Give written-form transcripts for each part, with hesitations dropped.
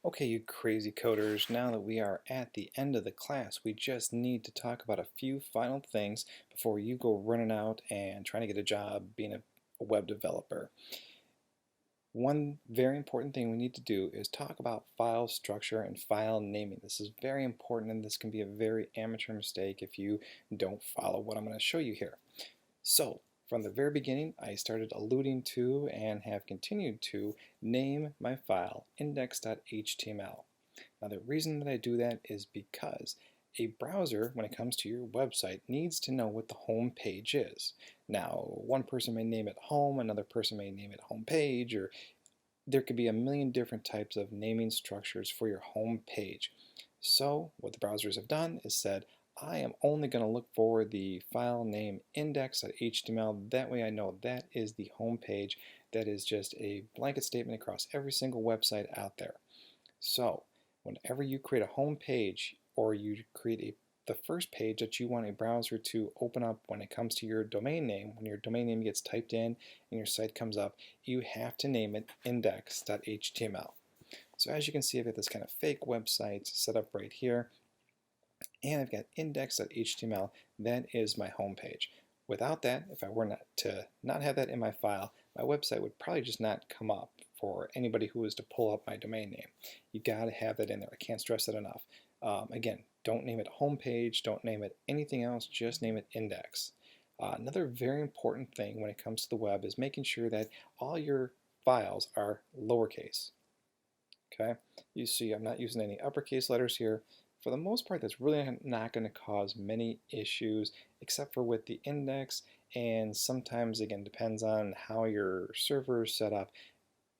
Okay, you crazy coders, now that we are at the end of the class, we just need to talk about a few final things before you go running out and trying to get a job being a web developer. One very important thing we need to do is talk about file structure and file naming. This is very important, and this can be a very amateur mistake if you don't follow what I'm going to show you here. So, from the very beginning, I started alluding to and have continued to name my file index.html. Now, the reason that I do that is because a browser, when it comes to your website, needs to know what the home page is. Now, one person may name it home, another person may name it home page, or there could be a million different types of naming structures for your home page. So what the browsers have done is said, I am only going to look for the file name index.html. That way I know that is the home page. That is just a blanket statement across every single website out there. So whenever you create a home page or you create the first page that you want a browser to open up when it comes to your domain name, when your domain name gets typed in and your site comes up, you have to name it index.html. So as you can see, I've got this kind of fake website set up right here, and I've got index.html. That is my home page. Without that, if I were not have that in my file, my website would probably just not come up for anybody who was to pull up my domain name. You got to have that in there. I can't stress that enough. Again, don't name it home page, don't name it anything else, just name it index. Another very important thing when it comes to the web is making sure that all your files are lowercase. Okay, you see I'm not using any uppercase letters here. For the most part, that's really not going to cause many issues except for with the index, and sometimes again depends on how your server is set up.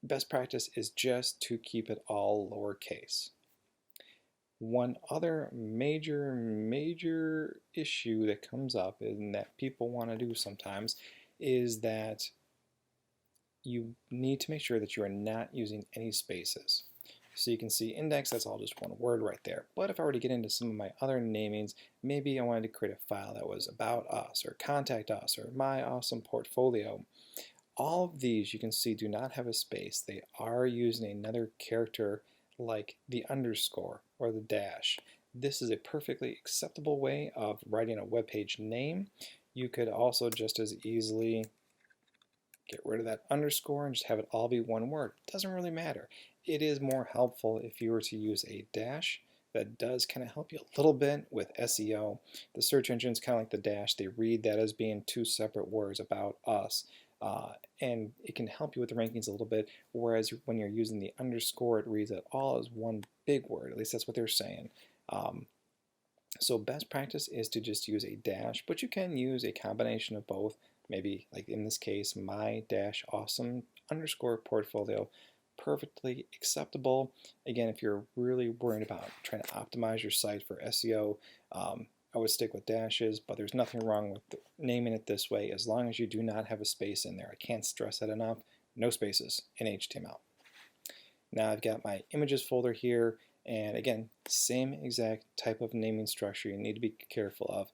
Best practice is just to keep it all lowercase. One other major issue that comes up and that people want to do sometimes is that you need to make sure that you are not using any spaces. So you can see index, that's all just one word right there. But if I were to get into some of my other namings, maybe I wanted to create a file that was about us or contact us or my awesome portfolio. All of these you can see do not have a space. They are using another character like the underscore or the dash. This is a perfectly acceptable way of writing a web page name. You could also just as easily get rid of that underscore and just have it all be one word. It doesn't really matter. It is more helpful if you were to use a dash. That does kind of help you a little bit with SEO. The search engines, kind of like the dash, they read that as being two separate words about us. And it can help you with the rankings a little bit, whereas when you're using the underscore, it reads it all as one big word. At least that's what they're saying. So best practice is to just use a dash, but you can use a combination of both. Maybe like in this case, my dash awesome underscore portfolio, perfectly acceptable. Again, if you're really worried about trying to optimize your site for SEO, I would stick with dashes, but there's nothing wrong with naming it this way as long as you do not have a space in there. I can't stress that enough. No spaces in HTML. Now I've got my images folder here, and again, same exact type of naming structure you need to be careful of.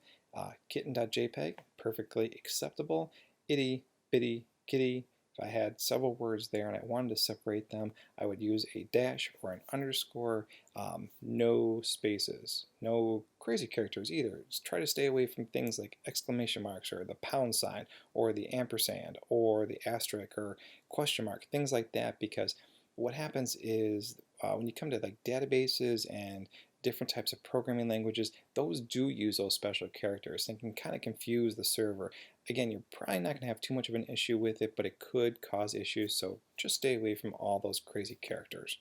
Kitten.jpg, perfectly acceptable. Itty bitty kitty. If I had several words there and I wanted to separate them, I would use a dash or an underscore. No spaces, no crazy characters either. Just try to stay away from things like exclamation marks or the pound sign or the ampersand or the asterisk or question mark, things like that, because what happens is when you come to like databases and different types of programming languages, those do use those special characters and can kind of confuse the server. Again, you're probably not going to have too much of an issue with it, but it could cause issues, so just stay away from all those crazy characters.